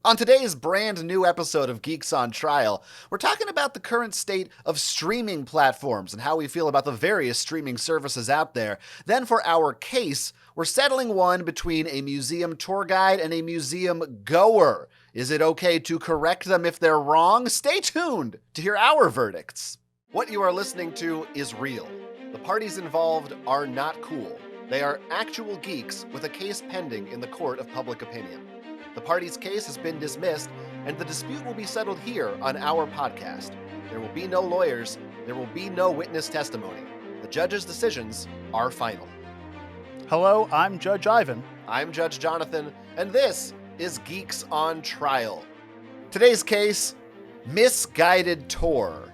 On today's brand new episode of Geeks on Trial, we're talking about the current state of streaming platforms and how we feel about the various streaming services out there. Then for our case, we're settling one between a museum tour guide and a museum goer. Is it okay to correct them if they're wrong? Stay tuned to hear our verdicts. What you are listening to is real. The parties involved are not cool. They are actual geeks with a case pending in the court of public opinion. The party's case has been dismissed, and the dispute will be settled here on our podcast. There will be no lawyers. There will be no witness testimony. The judge's decisions are final. Hello, I'm Judge Ivan. I'm Judge Jonathan, and this is Geeks on Trial. Today's case, Misguided Tour.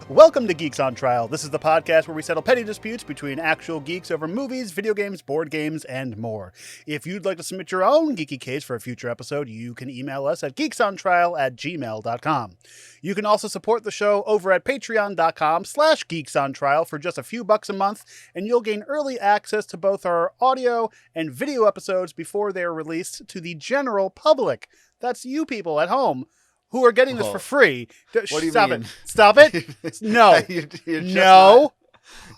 Welcome to Geeks on Trial. This is the podcast where we settle petty disputes between actual geeks over movies, video games, board games, and more. If you'd like to submit your own geeky case for a future episode, you can email us at geeksontrial@gmail.com. You can also support the show over at patreon.com/geeksontrial for just a few bucks a month, and you'll gain early access to both our audio and video episodes before they're released to the general public. That's you people at home who are getting this for free. What do you Stop mean? it. Stop it. No. No.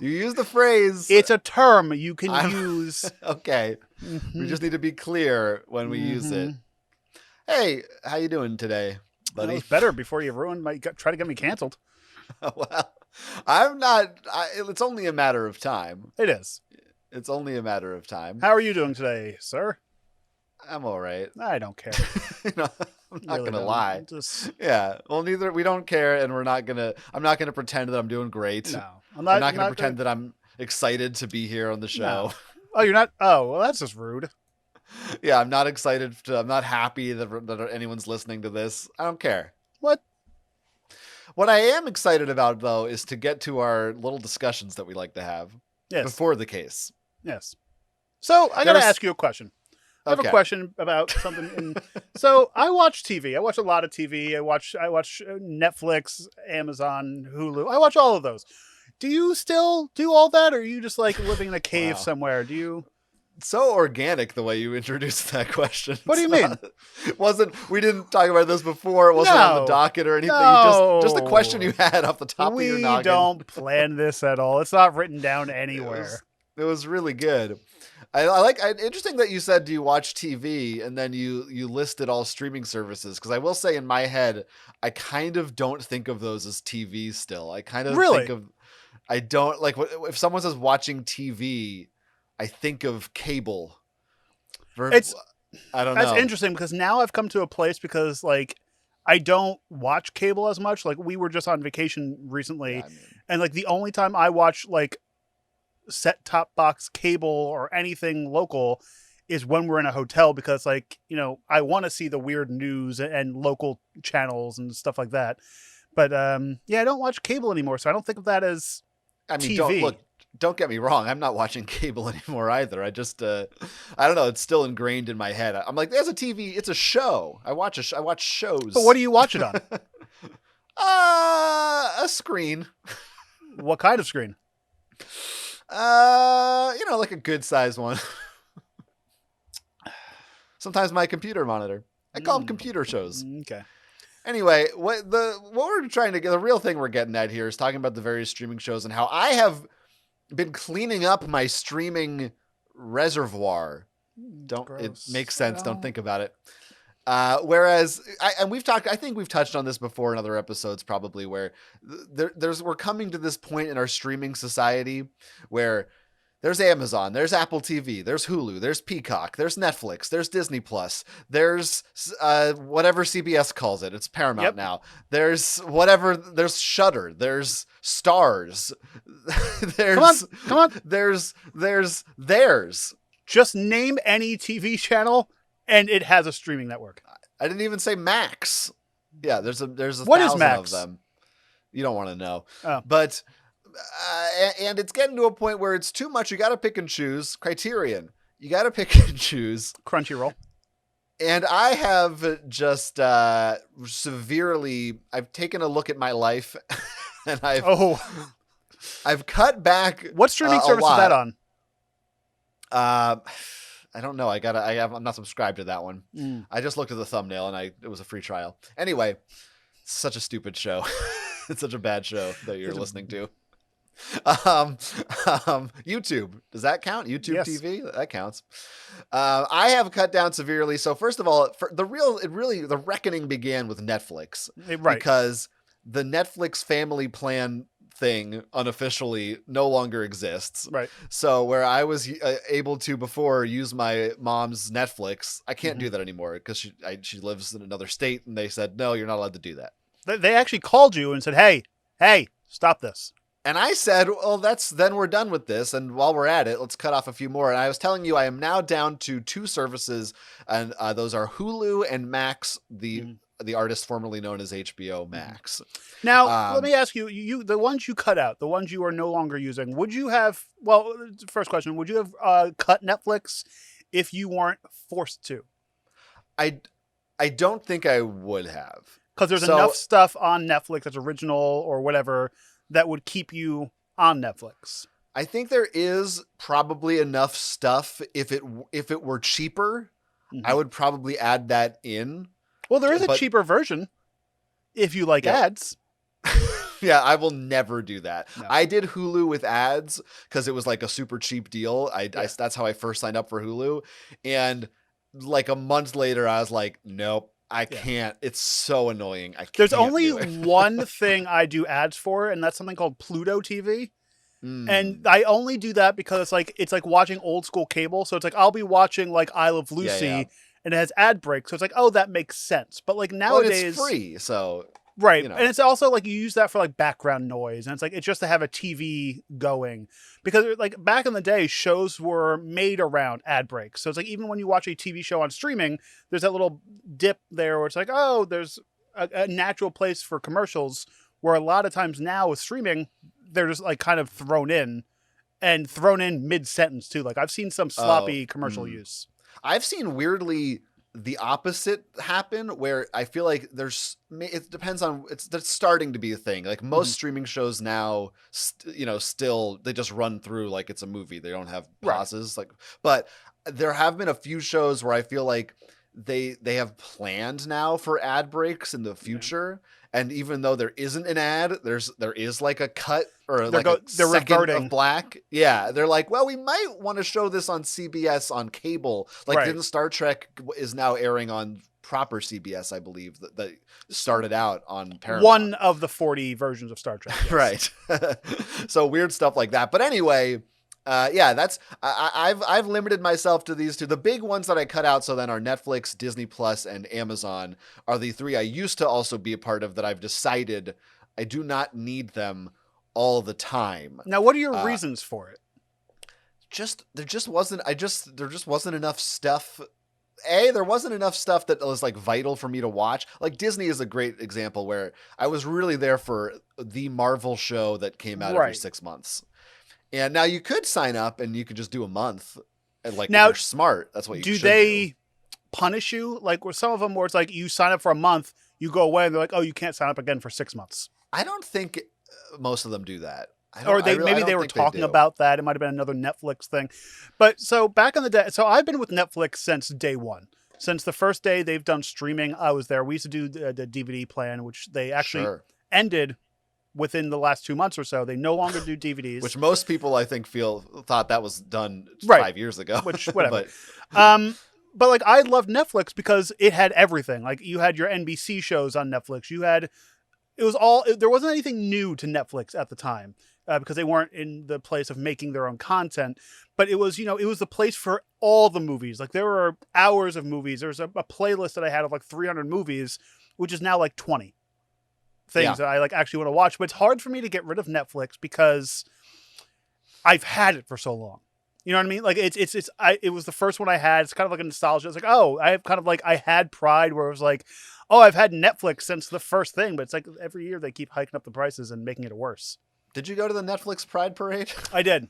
You use the phrase. It's a term you can use. Okay. We just need to be clear when we use it. Hey, how you doing today, buddy? It was better before you try to get me canceled. Well, I'm not. It's only a matter of time. It is. It's only a matter of time. How are you doing today, sir? I'm all right. I don't care. I'm not Really gonna don't. lie. Just, Yeah. Well, we don't care, and I'm not gonna pretend that I'm doing great. no. I'm not gonna pretend that I'm excited to be here on the show. No. Oh, you're not? Oh, well, that's just rude. Yeah, I'm not excited. I'm not happy that anyone's listening to this. I don't care. What? What I am excited about, though, is to get to our little discussions that we like to have before the case. Yes. So I got to ask you a question. I have a question about something. So I watch TV. I watch a lot of TV. I watch Netflix, Amazon, Hulu. I watch all of those. Do you still do all that, or are you just like living in a cave somewhere? Do you? It's so organic the way you introduced that question. What do you mean? We didn't talk about this before. It wasn't on the docket or anything. No. Just a question you had off the top of your noggin. We don't plan this at all. It's not written down anywhere. It was really good. Interesting that you said, do you watch TV? And then you listed all streaming services. Because I will say in my head, I kind of don't think of those as TV still. I kind of think of, I don't like if someone says watching TV, I think of cable. I don't know. That's interesting because now I've come to a place because like I don't watch cable as much. Like we were just on vacation recently, and like the only time I watch like set-top box cable or anything local is when we're in a hotel because like, you know, I want to see the weird news and local channels and stuff like that. But I don't watch cable anymore, so I don't think of that as TV. Don't get me wrong, I'm not watching cable anymore either. I just I don't know, it's still ingrained in my head. I'm like, there's a TV, it's a show. I watch shows. But what do you watch it on? A screen. What kind of screen? Like a good size one. Sometimes my computer monitor. I call them computer shows. Okay. Anyway, what we're trying to get, the real thing we're getting at here is talking about the various streaming shows and how I have been cleaning up my streaming reservoir. It makes sense. Don't think about it. Whereas I think we've touched on this before in other episodes, probably, where we're coming to this point in our streaming society where there's Amazon, there's Apple TV, there's Hulu, there's Peacock, there's Netflix, there's Disney Plus, there's whatever CBS calls it. It's Paramount now. There's there's Shudder, there's Stars, there's come on. There's Just name any TV channel and it has a streaming network. I didn't even say Max. Yeah, there's a what 1,000 is Max? of them. You don't want to know. Oh. But and it's getting to a point where it's too much. You got to pick and choose. Criterion. You got to pick and choose. Crunchyroll. And I have just severely. I've taken a look at my life, and I've cut back. What streaming service is that on? I don't know. I'm not subscribed to that one. I just looked at the thumbnail and it was a free trial. Anyway, such a stupid show. It's such a bad show that you're listening to. YouTube, does that count? YouTube Yes. TV, that counts. I have cut down severely. So first of all, the reckoning began with Netflix, Right? Because the Netflix family plan thing unofficially no longer exists. Right. So where I was able to before use my mom's Netflix, I can't do that anymore because she lives in another state, and they said no, you're not allowed to do that. They actually called you and said, "Hey, stop this." And I said, well, then we're done with this. And while we're at it, let's cut off a few more. And I was telling you, I am now down to 2 services, and those are Hulu and Max, the artist formerly known as HBO Max. Now, let me ask you, the ones you cut out, the ones you are no longer using, would you have, well, first question, would you have cut Netflix if you weren't forced to? I don't think I would have. Because there's enough stuff on Netflix that's original or whatever that would keep you on Netflix. I think there is probably enough stuff. If it were cheaper, I would probably add that in. Well, there is a cheaper version if you like ads. Yeah, I will never do that. No. I did Hulu with ads because it was like a super cheap deal. That's how I first signed up for Hulu. And like a month later, I was like, nope. I can't. It's so annoying. There's only one thing I do ads for, and that's something called Pluto TV. And I only do that because it's like watching old school cable. So it's like I'll be watching like I Love Lucy, and it has ad breaks. So it's like, oh, that makes sense. But like nowadays, it's free, so right. And it's also like you use that for like background noise, and it's just to have a TV going. Because like back in the day, shows were made around ad breaks. So it's like even when you watch a TV show on streaming, there's that little dip there where it's like, oh, there's a natural place for commercials. Where a lot of times now with streaming, they're just like kind of thrown in mid-sentence too. Like I've seen some sloppy commercial use. I've seen weirdly the opposite happen where I feel like it depends on that's starting to be a thing. Like most streaming shows now, still they just run through like it's a movie. They don't have pauses. But there have been a few shows where I feel like they have planned now for ad breaks in the future. And even though there isn't an ad, there is like a cut or like a second reverting. of black. Yeah, they're like, well, we might want to show this on CBS on cable. Like, didn't Star Trek is now airing on proper CBS, I believe, that started out on Paramount. One of the 40 versions of Star Trek. Yes. Right. So weird stuff like that. But anyway. That's I've limited myself to these 2. The big ones that I cut out so then are Netflix, Disney Plus, and Amazon are the 3 I used to also be a part of that I've decided I do not need them all the time. Now, what are your reasons for it? There just wasn't enough stuff. There wasn't enough stuff that was like vital for me to watch. Like Disney is a great example where I was really there for the Marvel show that came out every 6 months. And now you could sign up and you could just do a month. And like, now, if you're smart, that's what you should do. Do they punish you? Like, with some of them where it's like you sign up for a month, you go away, and they're like, oh, you can't sign up again for 6 months. I don't think most of them do that. Maybe they were talking about that. It might have been another Netflix thing. But so back in the day, so I've been with Netflix since day one. Since the first day they've done streaming, I was there. We used to do the DVD plan, which they actually ended within the last 2 months or so. They no longer do DVDs. Which most people, I think, thought that was done 5 years ago. Which, whatever. But like, I loved Netflix because it had everything. Like, you had your NBC shows on Netflix. There wasn't anything new to Netflix at the time because they weren't in the place of making their own content. But it was, it was the place for all the movies. Like, there were hours of movies. There's a playlist that I had of like 300 movies, which is now like 20 things that I like actually want to watch. But it's hard for me to get rid of Netflix because I've had it for so long. You know what I mean? Like, it was the first one I had. It's kind of like a nostalgia. It's like, oh, I had Pride where it was like, oh, I've had Netflix since the first thing, but it's like every year they keep hiking up the prices and making it worse. Did you go to the Netflix Pride Parade? I did.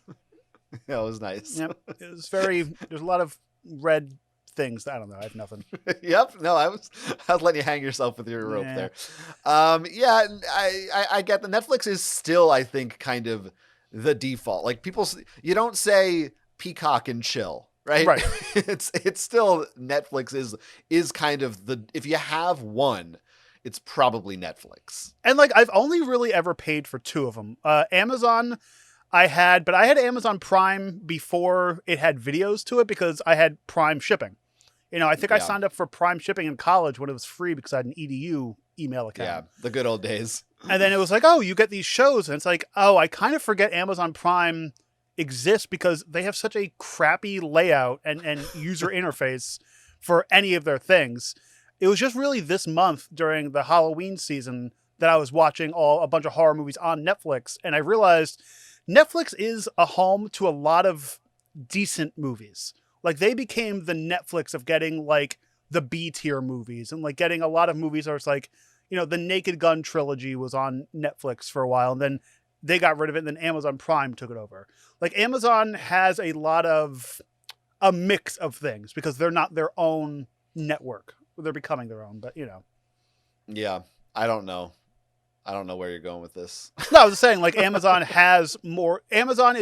Yeah, it was nice. Yep. It was there's a lot of red things. I don't know. I have nothing. Yep. No, I was letting you hang yourself with your rope there. I get the Netflix is still, I think, kind of the default. Like, you don't say Peacock and chill. right? Right. It's still Netflix is kind of if you have one, it's probably Netflix. And like I've only really ever paid for two of them. Amazon but I had Amazon Prime before it had videos to it because I had Prime shipping. I think I Yeah. signed up for Prime shipping in college when it was free because I had an EDU email account. Yeah, the good old days. And then it was like, oh, you get these shows. And it's like, oh, I kind of forget Amazon Prime exists because they have such a crappy layout and user interface for any of their things. It was just really this month during the Halloween season that I was watching a bunch of horror movies on Netflix. And I realized Netflix is a home to a lot of decent movies. Like they became the Netflix of getting like the B tier movies and like getting a lot of movies where it's like, the Naked Gun trilogy was on Netflix for a while and then they got rid of it and then Amazon Prime took it over. Like Amazon has a mix of things because they're not their own network. They're becoming their own, but Yeah, I don't know. I don't know where you're going with this. No, I was just saying like Amazon is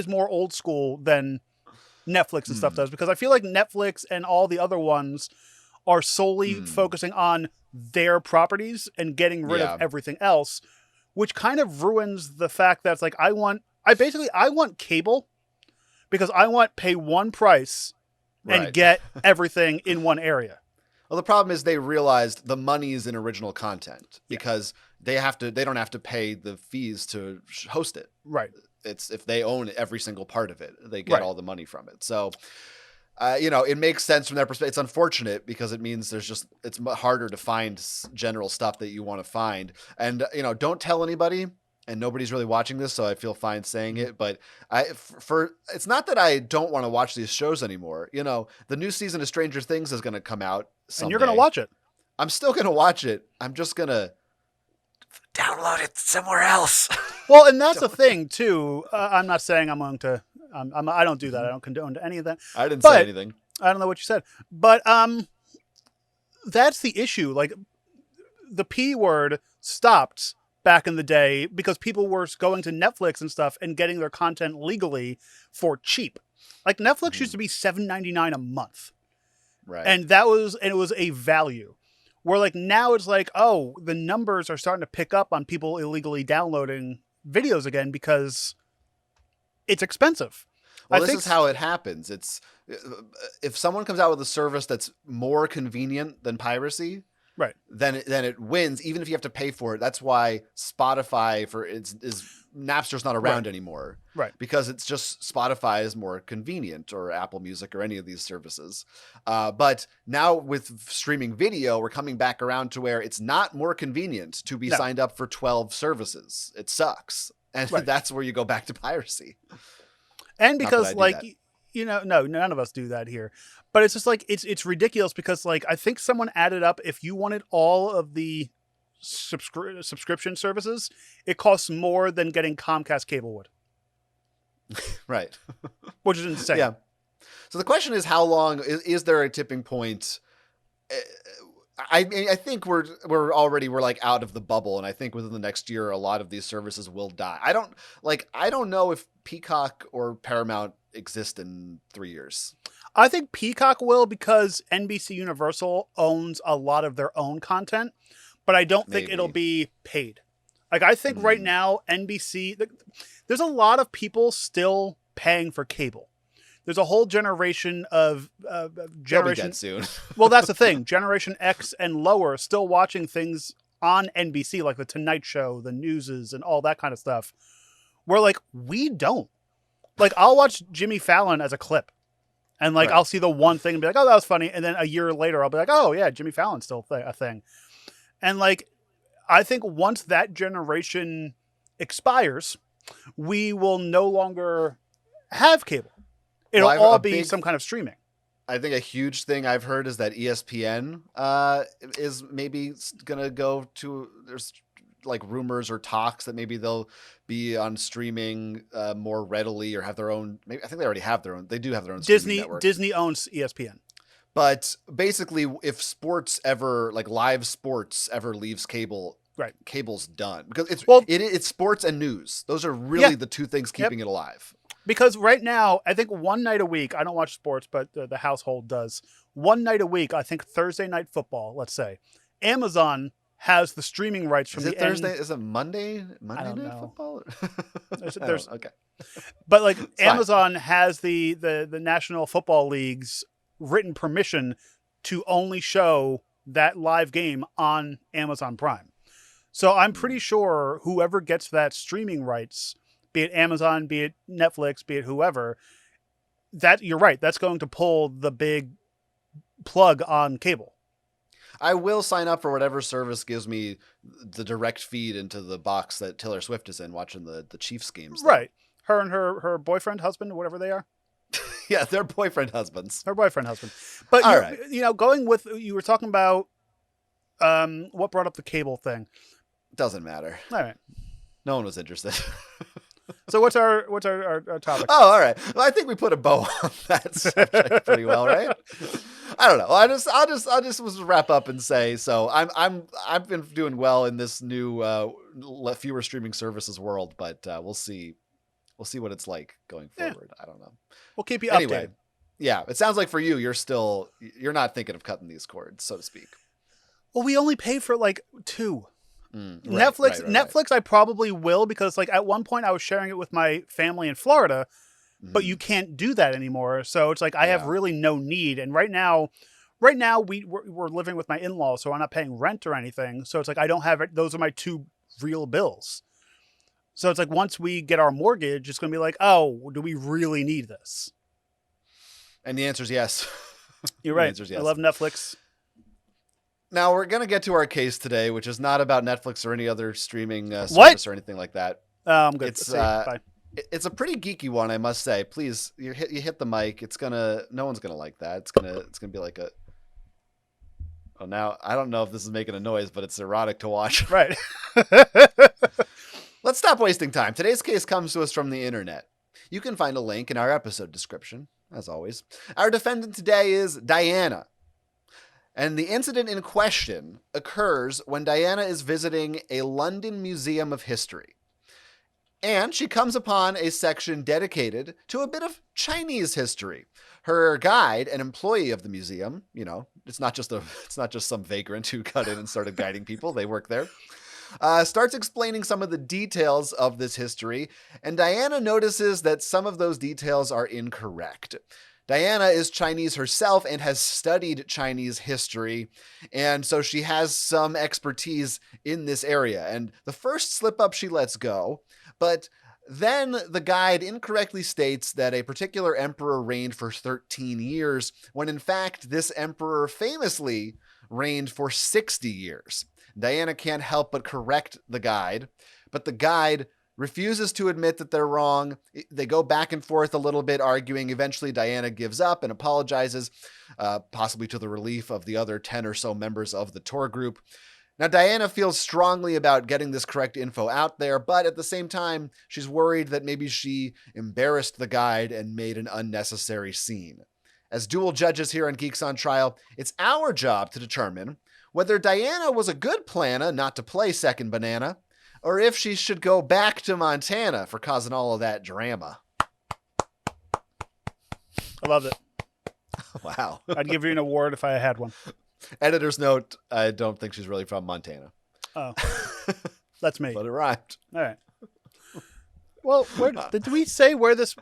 more old school than Netflix and stuff does because I feel like Netflix and all the other ones are solely focusing on their properties and getting rid of everything else, which kind of ruins the fact that it's like I want cable because I want pay one price and get everything in one area. Well, the problem is they realized the money is in original content because they don't have to pay the fees to host it. Right. It's if they own every single part of it, they get all the money from it. So, it makes sense from their perspective. It's unfortunate because it means it's harder to find general stuff that you want to find. And, don't tell anybody. And nobody's really watching this, so I feel fine saying it. But it's not that I don't want to watch these shows anymore. The new season of Stranger Things is going to come out someday. And you're going to watch it. I'm still going to watch it. I'm just going to download it somewhere else. Well, and that's the thing too. I'm not saying I'm going to. I don't do that. I don't condone any of that. I didn't say anything. I don't know what you said, but that's the issue. Like the P word stopped back in the day because people were going to Netflix and stuff and getting their content legally for cheap. Like Netflix used to be $7.99 a month. Right. And it was a value. Where like now it's like, oh, the numbers are starting to pick up on people illegally downloading videos again because it's expensive. Well, this is how it happens. It's if someone comes out with a service that's more convenient than piracy, right? Then it wins, even if you have to pay for it. That's why Spotify Napster's not around anymore, right? Because it's just Spotify is more convenient, or Apple Music, or any of these services. But now with streaming video, we're coming back around to where it's not more convenient to be signed up for 12 services. It sucks, and that's where you go back to piracy. And because no, none of us do that here. But it's just like it's ridiculous because like I think someone added up if you wanted all of the subscription services, it costs more than getting Comcast cable would. Right. Which is insane. Yeah. So the question is, how long is there a tipping point? I think we're like out of the bubble, and I think within the next year a lot of these services will die. I don't know if Peacock or Paramount exist in 3 years. I think Peacock will because NBC Universal owns a lot of their own content, but I don't think it'll be paid. Like I think right now NBC, there's a lot of people still paying for cable. There's a whole generation of generation soon. Well, that's the thing. Generation X and lower still watching things on NBC, like the Tonight Show, the Newses, and all that kind of stuff. Where like we don't. Like I'll watch Jimmy Fallon as a clip, and like I'll see the one thing and be like, "Oh, that was funny," and then a year later I'll be like, "Oh yeah, Jimmy Fallon's still a thing." And like, I think once that generation expires, we will no longer have cable. It'll all be some kind of streaming. I think a huge thing I've heard is that ESPN is maybe going to go to, there's like rumors or talks that maybe they'll be on streaming more readily or have their own, maybe I think they already have their own. They do have their own streaming network. Disney owns ESPN. But basically if sports ever, like live sports ever leaves cable, cable's done because it's sports and news. Those are really the two things keeping it alive. Because right now, I think one night a week, I don't watch sports, but the household does. One night a week, I think Thursday Night Football, let's say, Amazon has the streaming rights from Is it Thursday? Is it Monday? I don't Night know. Football? Okay. But like Amazon has the National Football League's written permission to only show that live game on Amazon Prime. So I'm pretty sure whoever gets that streaming rights, be it Amazon, be it Netflix, be it whoever, that you're right, that's going to pull the big plug on cable. I will sign up for whatever service gives me the direct feed into the box that Taylor Swift is in watching the Chiefs games. Right. Her and her boyfriend, husband, whatever they are. Yeah, they're boyfriend husbands. Her boyfriend, husband. But going with, you were talking about what brought up the cable thing. Doesn't matter. All right. No one was interested. So what's our topic? Oh, all right. Well, I think we put a bow on that subject pretty well, right? I don't know. I'll just wrap up and say, so I've been doing well in this new fewer streaming services world, but we'll see what it's like going forward. I don't know. We'll keep you updated. Yeah, it sounds like for you, you're not thinking of cutting these cords, so to speak. Well, we only pay for like 2. Netflix, Netflix, I probably will, because like at one point I was sharing it with my family in Florida, but you can't do that anymore. So it's like I have really no need. And right now we're living with my in-laws, so I'm not paying rent or anything. So it's like I don't have it. Those are my 2 real bills. So it's like once we get our mortgage, it's going to be like, oh, do we really need this? And the answer is yes. You're right. Yes. I love Netflix. Now, we're going to get to our case today, which is not about Netflix or any other streaming service or anything like that. I'm good. It's a pretty geeky one, I must say. Please, you hit the mic. No one's going to like that. It's going to be like a... Oh, now, I don't know if this is making a noise, but it's erotic to watch. Right. Let's stop wasting time. Today's case comes to us from the internet. You can find a link in our episode description, as always. Our defendant today is Diana. And the incident in question occurs when Diana is visiting a London Museum of History. And she comes upon a section dedicated to a bit of Chinese history. Her guide, an employee of the museum, it's not just some vagrant who got in and started guiding people. They work there. Starts explaining some of the details of this history, and Diana notices that some of those details are incorrect. Diana is Chinese herself and has studied Chinese history, and so she has some expertise in this area. And the first slip-up she lets go, but then the guide incorrectly states that a particular emperor reigned for 13 years, when in fact this emperor famously reigned for 60 years. Diana can't help but correct the guide, but the guide refuses to admit that they're wrong. They go back and forth a little bit, arguing. Eventually, Diana gives up and apologizes, possibly to the relief of the other 10 or so members of the tour group. Now, Diana feels strongly about getting this correct info out there, but at the same time, she's worried that maybe she embarrassed the guide and made an unnecessary scene. As dual judges here on Geeks on Trial, it's our job to determine whether Diana was a good planner not to play second banana, or if she should go back to Montana for causing all of that drama. I love it. Wow. I'd give you an award if I had one. Editor's note, I don't think she's really from Montana. Oh. That's me. But it rhymed. All right. Well, did we say where this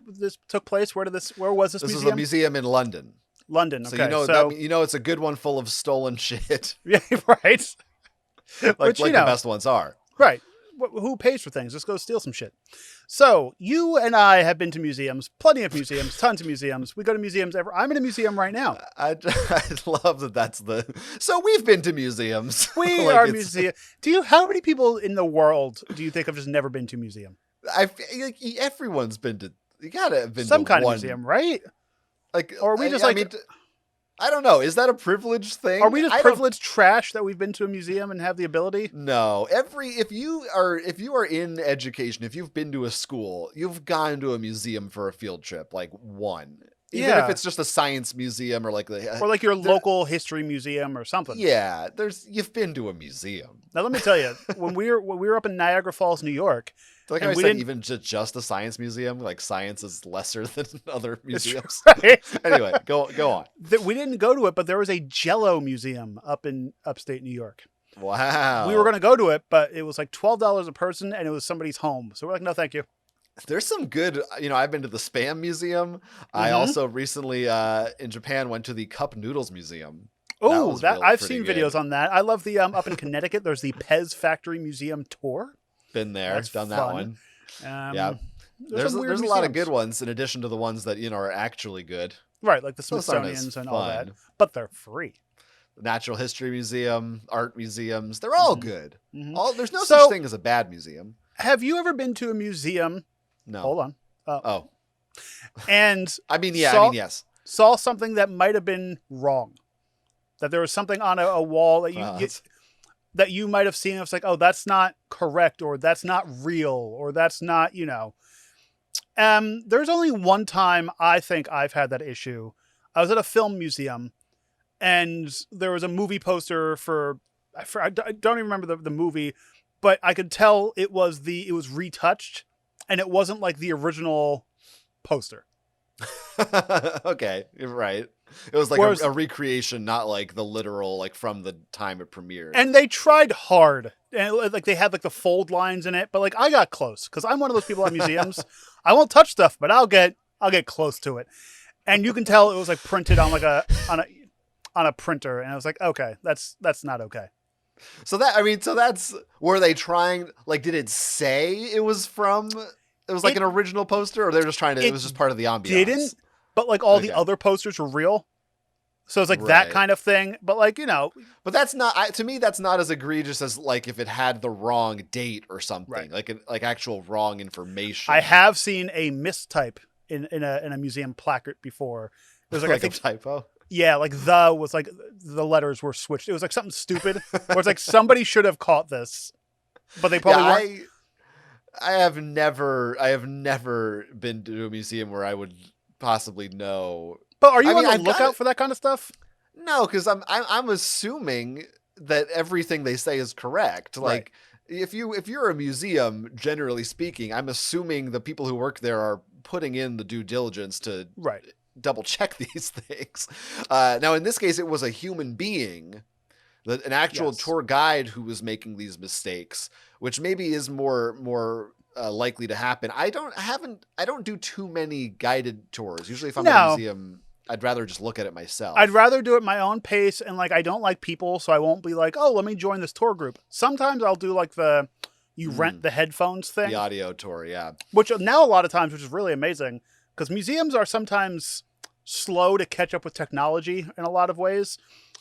took place? Where was this museum? This is a museum in London. London, okay. So it's a good one full of stolen shit. Yeah, right. like the best ones are. Right. Who pays for things? Just go steal some shit. So you and I have been to museums, plenty of museums, tons of museums. We go to museums I'm in a museum right now. I love that. That's so we've been to museums. We are museum. How many people in the world do you think have just never been to a museum? Everyone's been to. You gotta have been some to kind one. of museum, right? Or are we just I don't know. Is that a privileged thing? Are we just privileged trash that we've been to a museum and have the ability? No. If you are in education, if you've been to a school, you've gone to a museum for a field trip, like one. Even if it's just a science museum or like your local history museum or something. Yeah, you've been to a museum. Now let me tell you, when we were up in Niagara Falls, New York, Like And I we said, didn't even just a science museum, like science is lesser than other museums. right. Anyway, go on. We didn't go to it, but there was a Jello museum up in upstate New York. We were Wow. going to go to it, but it was like $12 a person, and it was somebody's home. So we're like, no, thank you. There's some good, I've been to the Spam Museum. I Mm-hmm. also recently in Japan went to the Cup Noodles Museum. That Oh, was that really I've pretty seen good. videos on that. I love the up in Connecticut. There's the Pez Factory Museum tour. Been there, That's done that fun. one. Yeah. There's some weird a museums. lot of good ones in addition to the ones that, are actually good. Right, like the Those aren't as Smithsonian's and all that. fun. But they're free. The Natural History Museum, art museums, they're all Mhm. good. Mm-hmm. There's no So- such thing as a bad museum. Have you ever been to a museum? No. Hold on. Oh. And yes. saw something that might have been wrong. That there was something on a wall that that you might have seen. It's like, oh, that's not correct, or that's not real, or that's not, There's only one time I think I've had that issue. I was at a film museum, and there was a movie poster I don't even remember the movie, but I could tell it was retouched, and it wasn't like the original poster. Okay, you're right. It was like a recreation, not like the literal, like from the time it premiered. And they tried hard, and like they had like the fold lines in it, but like I got close because I'm one of those people at museums. I won't touch stuff, but I'll get close to it, and you can tell it was like printed on like on a printer, and I was like, okay, that's not okay. So that's were they trying? Like, did it say it was from? It was like an original poster, or they're just trying to. It was just part of the ambiance. Didn't, but like all the other posters were real, so it's like that kind of thing. But like but that's not to me. That's not as egregious as like if it had the wrong date or something, right. like actual wrong information. I have seen a mistype in a museum placard before. It was like I think a typo. Yeah, like the was like the letters were switched. It was like something stupid. Where it's like somebody should have caught this, but they probably weren't. I have never been to a museum where I would possibly know. But are you on the lookout for that kind of stuff? No, because I'm assuming that everything they say is correct. Like if you're a museum, generally speaking, I'm assuming the people who work there are putting in the due diligence to double check these things. Now, in this case, it was a human being, an actual tour guide who was making these mistakes, which maybe is more likely to happen. I don't do too many guided tours. Usually, if I'm at a museum, I'd rather just look at it myself. I'd rather do it my own pace, and like I don't like people, so I won't be like, oh, let me join this tour group. Sometimes I'll do like you rent the headphones thing, the audio tour, yeah. Which now a lot of times, which is really amazing, because museums are sometimes slow to catch up with technology in a lot of ways.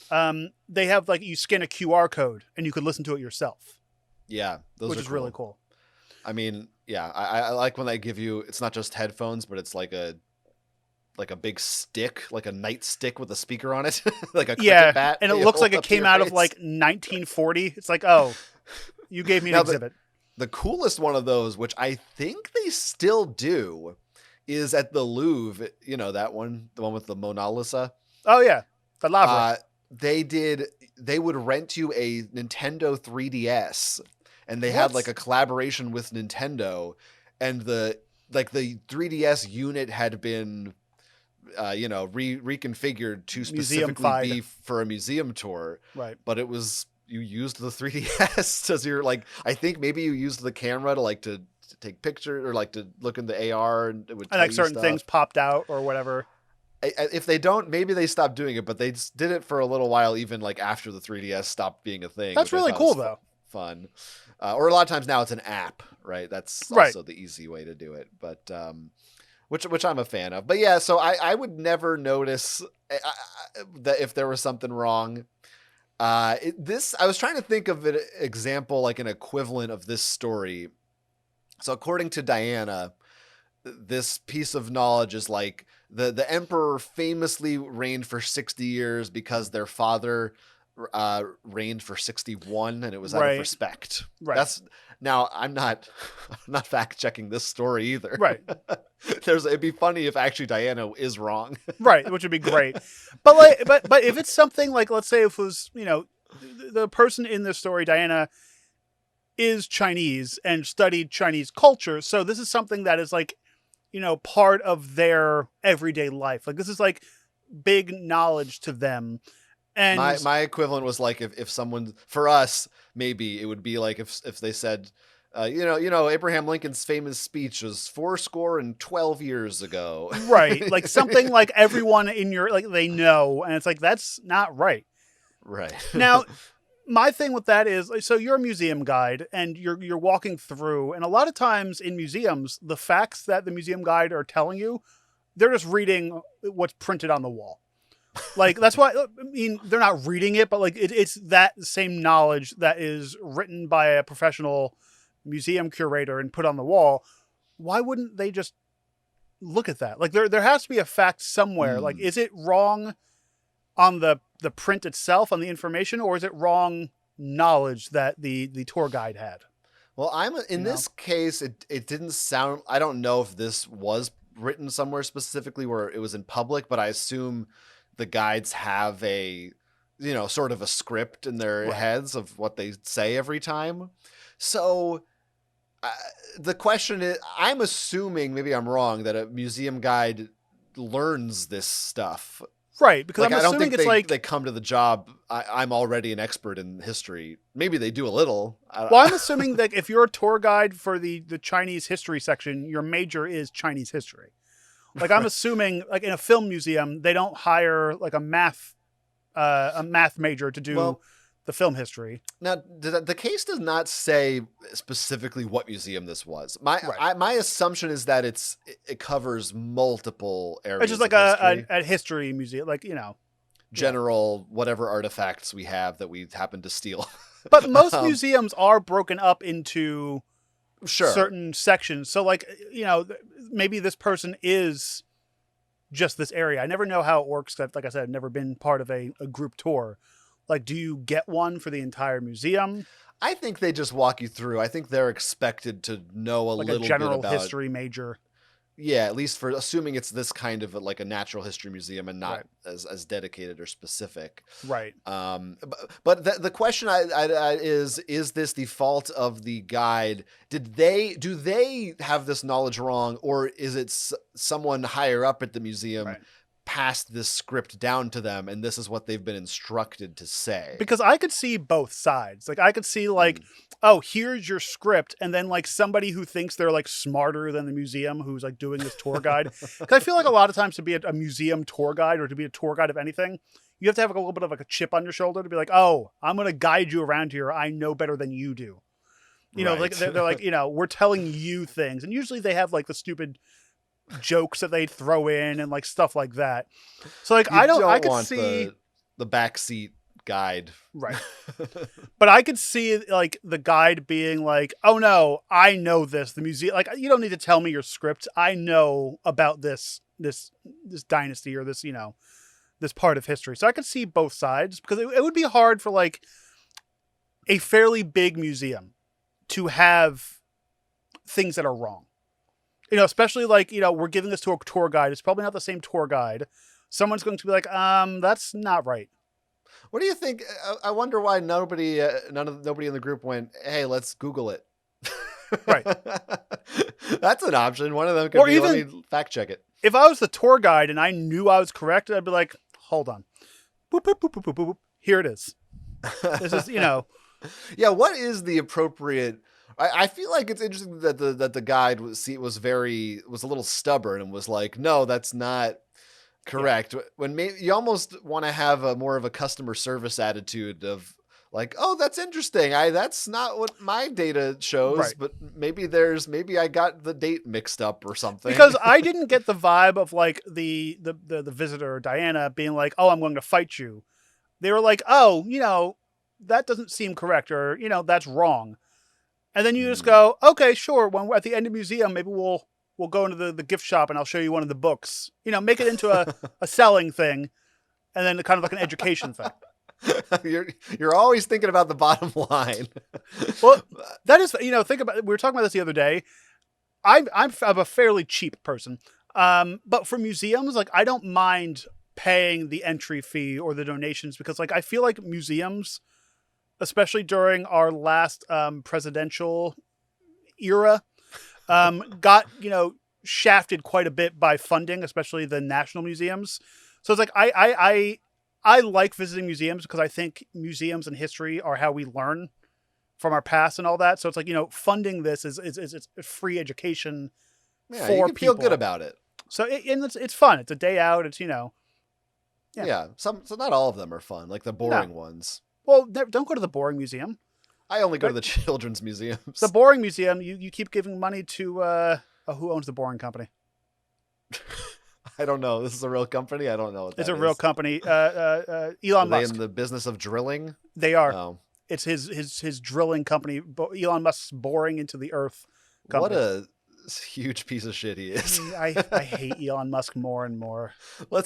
They have like you scan a QR code and you could listen to it yourself. Yeah, which is really cool. I mean, yeah, I like when they give you. It's not just headphones, but it's like a big stick, like a nightstick with a speaker on it, like a cricket bat. And it looks like it came out of like 1940. It's like, oh, you gave me an exhibit. The coolest one of those, which I think they still do, is at the Louvre. You know that one, the one with the Mona Lisa. Oh yeah, the lava. They would rent you a Nintendo 3DS, and they had like a collaboration with Nintendo, and the 3DS unit had been reconfigured to specifically be for a museum tour. Right. But it was, you used the 3DS as your, like, I think maybe you used the camera to take pictures or like to look in the AR, and it would tell like you certain stuff. Things popped out or whatever. If they don't, maybe they stopped doing it, but they did it for a little while, even like after the 3DS stopped being a thing. That's really cool though. Fun. Or a lot of times now it's an app, right? That's also the easy way to do it. But, which I'm a fan of. But yeah, so I would never notice that if there was something wrong. I was trying to think of an example, like an equivalent of this story. So according to Diana, this piece of knowledge is like the emperor famously reigned for 60 years because their father reigned for 61, and it was out of respect. Right. Now I'm not fact checking this story either. Right. It'd be funny if actually Diana is wrong. Right, which would be great. But but if it's something like, let's say if it was, the person in the story, Diana, is Chinese and studied Chinese culture. So this is something that is like, part of their everyday life. Like this is like big knowledge to them. And my equivalent was like if someone, for us, maybe it would be like if they said, Abraham Lincoln's famous speech was 12 years ago. right, like something like everyone in your, like, they know, and it's like, that's not right. Right. Now, my thing with that is, so you're a museum guide and you're walking through, and a lot of times in museums, the facts that the museum guide are telling you, they're just reading what's printed on the wall. Like, that's why, I mean, they're not reading it, but like it's that same knowledge that is written by a professional museum curator and put on the wall. Why wouldn't they just look at that? Like there has to be a fact somewhere. Like, is it wrong on the print itself, on the information, or is it wrong knowledge that the tour guide had? Well, in this case, it didn't sound, I don't know if this was written somewhere specifically where it was in public, but I assume the guides have a, sort of a script in their heads of what they say every time. So the question is, I'm assuming, maybe I'm wrong, that a museum guide learns this stuff. Right, because like, I'm assuming it's like they come to the job, I'm already an expert in history. Maybe they do a little. I'm assuming that if you're a tour guide for the Chinese history section, your major is Chinese history. Like, I'm assuming, like, in a film museum, they don't hire like a math major to do the film history. Now, the case does not say specifically what museum this was. My assumption is that it covers multiple areas. It's just like a history museum, like, general whatever artifacts we have that we happen to steal. But most museums are broken up into sure. certain sections. So like, maybe this person is just this area. I never know how it works. Like I said, I've never been part of a group tour. Like, do you get one for the entire museum? I think they just walk you through. I think they're expected to know like little a general bit about history major. Yeah, at least for assuming it's this kind of like a natural history museum and not as dedicated or specific. Right. But the question is this the fault of the guide? Do they have this knowledge wrong, or is it someone higher up at the museum passed this script down to them and this is what they've been instructed to say? Because I could see both sides. Like, I could see like, oh, here's your script, and then like somebody who thinks they're like smarter than the museum who's like doing this tour guide. Because I feel like a lot of times to be a museum tour guide or to be a tour guide of anything, you have to have like a little bit of like a chip on your shoulder to be like, oh, I'm going to guide you around here. I know better than you do. Like they're like, we're telling you things. And usually they have like the stupid jokes that they throw in and like stuff like that. So like, I could see the backseat guide. Right. But I could see like the guide being like, oh no, I know this. The museum, like, you don't need to tell me your script. I know about this dynasty or this, this part of history. So I could see both sides, because it would be hard for like a fairly big museum to have things that are wrong. Especially like, we're giving this to a tour guide. It's probably not the same tour guide. Someone's going to be like, that's not right. What do you think? I wonder why nobody in the group went, hey, let's Google it. Right. That's an option. One of them could be, let me fact check it. If I was the tour guide and I knew I was correct, I'd be like, hold on. Boop, boop, boop, boop, boop, boop. Here it is. This is, Yeah, what is the appropriate... I feel like it's interesting that the guide was a little stubborn and was like, no, that's not correct. Yeah. When you almost want to have more of a customer service attitude of like, oh, that's interesting. That's not what my data shows, but maybe I got the date mixed up or something. Because I didn't get the vibe of like the visitor, Diana, being like, oh, I'm going to fight you. They were like, oh, that doesn't seem correct, or, that's wrong. And then you just go, okay, sure. When we're at the end of the museum, maybe we'll go into the gift shop and I'll show you one of the books. Make it into a selling thing, and then kind of like an education thing. You're always thinking about the bottom line. Well, that is, think about it. We were talking about this the other day. I'm a fairly cheap person, but for museums, like, I don't mind paying the entry fee or the donations, because like I feel like museums especially during our last presidential era, got, shafted quite a bit by funding, especially the national museums. So it's like I like visiting museums because I think museums and history are how we learn from our past and all that. So it's like, funding this is free education Yeah, for you can people. feel good about it. So it's fun. It's a day out. It's, Yeah. So not all of them are fun, like the boring ones. Well, don't go to the boring museum. I only go to the children's museums. The boring museum, you keep giving money to who owns the boring company? I don't know. This is a real company. I don't know. It's a real company. Elon Are Musk. they in the business of drilling? They are. Oh. It's his drilling company. Elon Musk's boring into the earth company. What a huge piece of shit he is. I hate Elon Musk more and more. We're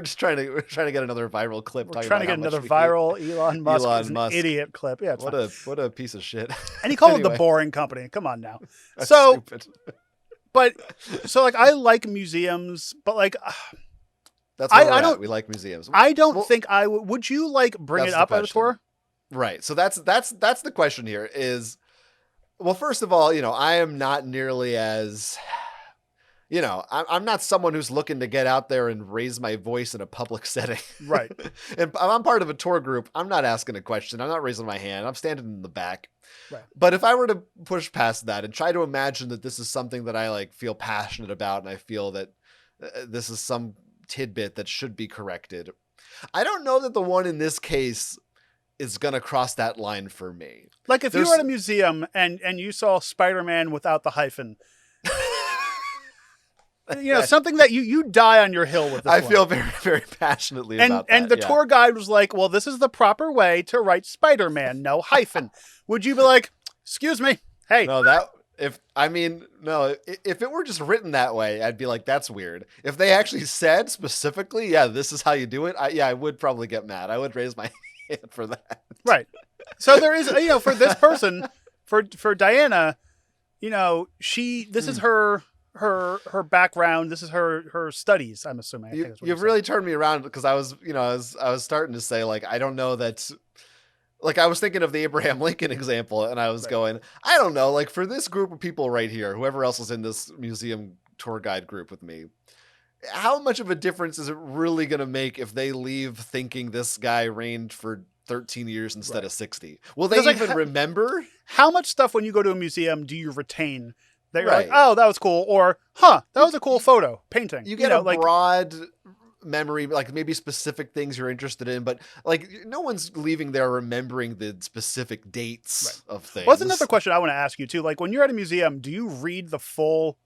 just trying to get another viral clip. We're trying to get another viral Elon Musk is an idiot clip. Yeah, what a piece of shit. And he called it the boring company. Come on now. That's so stupid. But so like I like museums, but like that's where I don't. We like museums. I don't think I would. Would you like bring it up at a tour? Right. So that's the question here is, well, first of all, I am not nearly as, I'm not someone who's looking to get out there and raise my voice in a public setting. Right. And I'm part of a tour group. I'm not asking a question. I'm not raising my hand. I'm standing in the back. Right. But if I were to push past that and try to imagine that this is something that I like feel passionate about, and I feel that this is some tidbit that should be corrected, I don't know that the one in this case is going to cross that line for me. Like if you were at a museum and you saw Spider-Man without the hyphen, something that you die on your hill with this I feel very, very passionately about that. And the tour guide was like, well, this is the proper way to write Spider-Man, no hyphen. Would you be like, excuse me, hey. No, if it were just written that way, I'd be like, that's weird. If they actually said specifically, yeah, this is how you do it, I would probably get mad. I would raise my hand for that. Right. So there is, for this person, for Diana, this is her background. This is her studies, I'm assuming. You've really turned me around because I was starting to say, like, I don't know that. Like, I was thinking of the Abraham Lincoln example, and I was going, I don't know, like, for this group of people right here, whoever else is in this museum tour guide group with me, how much of a difference is it really going to make if they leave thinking this guy reigned for 13 years instead of 60? Will they even remember? How much stuff when you go to a museum do you retain that you're like, oh, that was cool, or, that was a cool photo, painting? You get a broad memory, like maybe specific things you're interested in, but like no one's leaving there remembering the specific dates of things. Well, that's another question I want to ask you too. Like when you're at a museum, do you read the full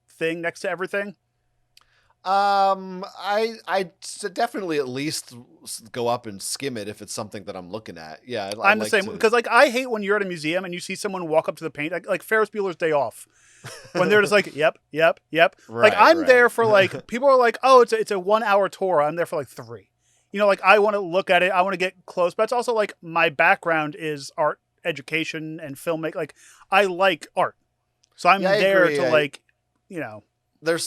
thing next to everything? I definitely at least go up and skim it if it's something that I'm looking at. Yeah, I'm the same because like I hate when you're at a museum and you see someone walk up to the paint like Ferris Bueller's Day Off. When they're just like, yep. Right, like I'm there for like, people are like, oh, it's a 1 hour tour. I'm there for like 3. Like I want to look at it. I want to get close, but it's also like my background is art education and filmmaking. Like I like art. So I'm there to like, There's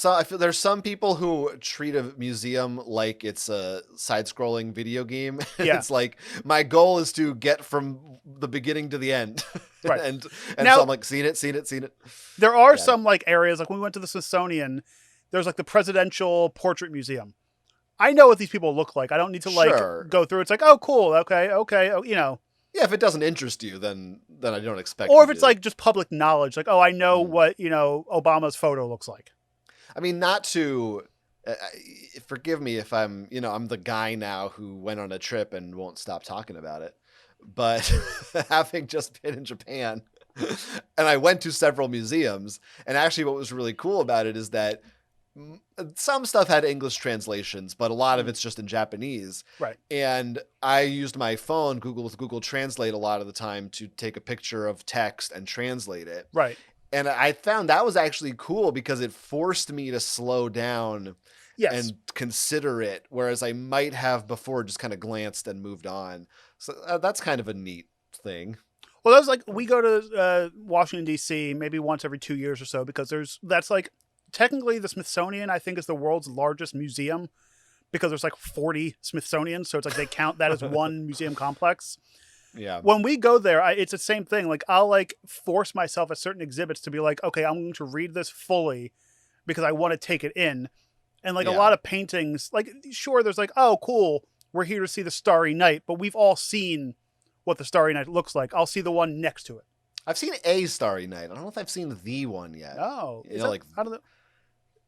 some people who treat a museum like it's a side-scrolling video game. Yeah. It's like, my goal is to get from the beginning to the end. Right. and now, so I'm like, seen it. There are some like areas, like when we went to the Smithsonian, there's like the Presidential Portrait Museum. I know what these people look like. I don't need to go through. It's like, oh, cool. Okay. Oh, Yeah, if it doesn't interest you, then I don't expect. Or if it's like just public knowledge, like, oh, I know what Obama's photo looks like. I mean, not to forgive me if I'm the guy now who went on a trip and won't stop talking about it. But having just been in Japan, and I went to several museums, and actually what was really cool about it is that some stuff had English translations, but a lot of it's just in Japanese. Right. And I used my phone, Google Translate a lot of the time to take a picture of text and translate it. Right. And I found that was actually cool because it forced me to slow down and consider it, whereas I might have before just kind of glanced and moved on. So that's kind of a neat thing. Well, that was like, we go to Washington, D.C. maybe once every 2 years or so, because that's like, technically the Smithsonian, I think, is the world's largest museum because there's like 40 Smithsonians. So it's like they count that as one museum complex. Yeah. When we go there, it's the same thing. Like I'll like force myself at certain exhibits to be like, okay, I'm going to read this fully because I want to take it in. And like a lot of paintings, like sure, there's like, oh, cool, we're here to see the Starry Night, but we've all seen what the Starry Night looks like. I'll see the one next to it. I've seen a Starry Night. I don't know if I've seen the one yet. Oh, you know, like I don't know.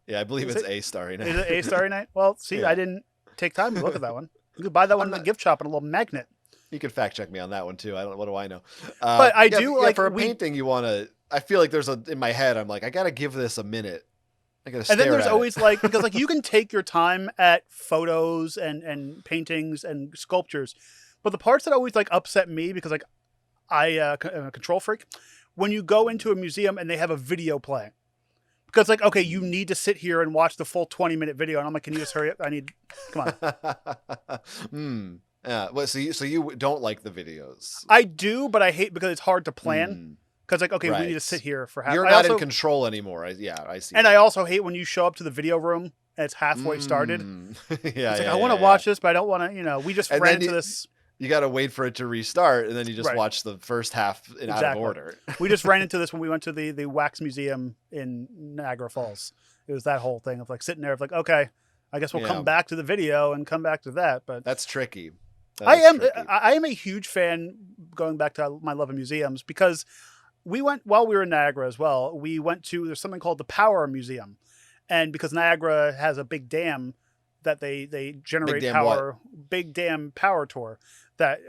Yeah, I believe it's a Starry Night. Is it a Starry Night? Well, see, I didn't take time to look at that one. You could buy that one in the gift shop in a little magnet. You can fact check me on that one too. What do I know? But I do like for a painting. You want to? I feel like there's in my head. I'm like, I gotta give this a minute. I gotta. And then there's always like because like you can take your time at photos and paintings and sculptures, but the parts that always like upset me because like I'm a control freak. When you go into a museum and they have a video playing. Because like, okay, you need to sit here and watch the full 20-minute video. And I'm like, can you just hurry up? Come on. Yeah. Well, so you don't like the videos? I do, but I hate because it's hard to plan. Because like, okay, we need to sit here for half. You're not in control anymore. I see. And I also hate when you show up to the video room and it's halfway started. It's like, I want to watch this, but I don't want to, we just ran into this. You got to wait for it to restart, and then you just watch the first half out of order. We just ran into this when we went to the Wax Museum in Niagara Falls. It was that whole thing of like sitting there of like, okay, I guess we'll come back to the video and come back to that. But that's tricky. I am a huge fan, going back to my love of museums, because we went, while we were in Niagara as well, there's something called the Power Museum. And because Niagara has a big dam that they generate power, big dam power tour. That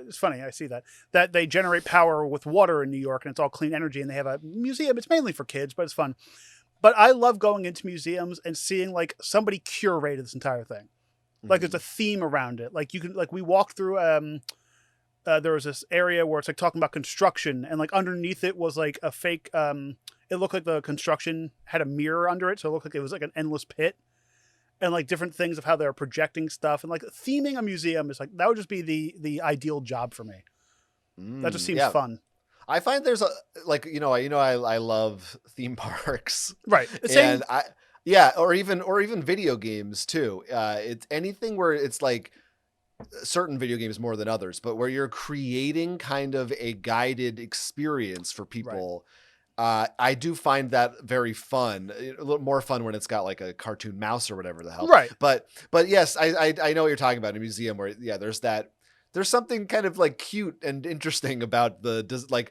it's funny, I see that they generate power with water in New York, and it's all clean energy, and they have a museum. It's mainly for kids, but it's fun. But I love going into museums and seeing like somebody curated this entire thing. Like there's a theme around it. Like you can we walked through. There was this area where it's like talking about construction, and like underneath it was like a fake. It looked like the construction had a mirror under it, so it looked like it was like an endless pit. And like different things of how they're projecting stuff, and like theming a museum is like that would just be the ideal job for me. That just seems fun. I find there's I love theme parks, right? Or even video games too. It's anything where it's like certain video games more than others, but where you're creating kind of a guided experience for people. Right. I do find that very fun, a little more fun when it's got like a cartoon mouse or whatever the hell. Right. But yes, I know what you're talking about in a museum where, there's something kind of like cute and interesting about like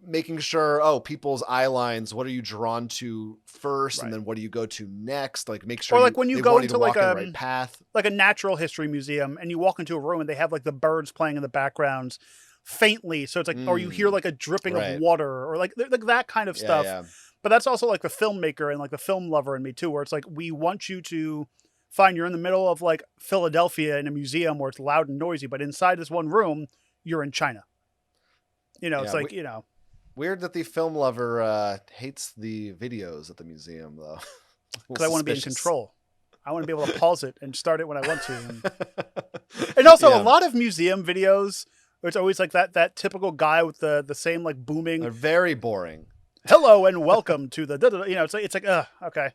making sure, people's eye lines, what are you drawn to first? Right. And then what do you go to next? Like make sure. Or like when you go into like the right path, like a natural history museum, and you walk into a room and they have like the birds playing in the background faintly, so it's like or you hear like a dripping of water, or like that kind of stuff. But that's also like the filmmaker and like the film lover in me too, where it's like we want you to find you're in the middle of like Philadelphia in a museum where it's loud and noisy, but inside this one room you're in China. It's like weird that the film lover hates the videos at the museum though. Because I want to be in control. I want to be able to pause it and start it when I want to. And also a lot of museum videos, it's always like that typical guy with the same like booming. They're very boring. Hello and welcome to the. It's like okay.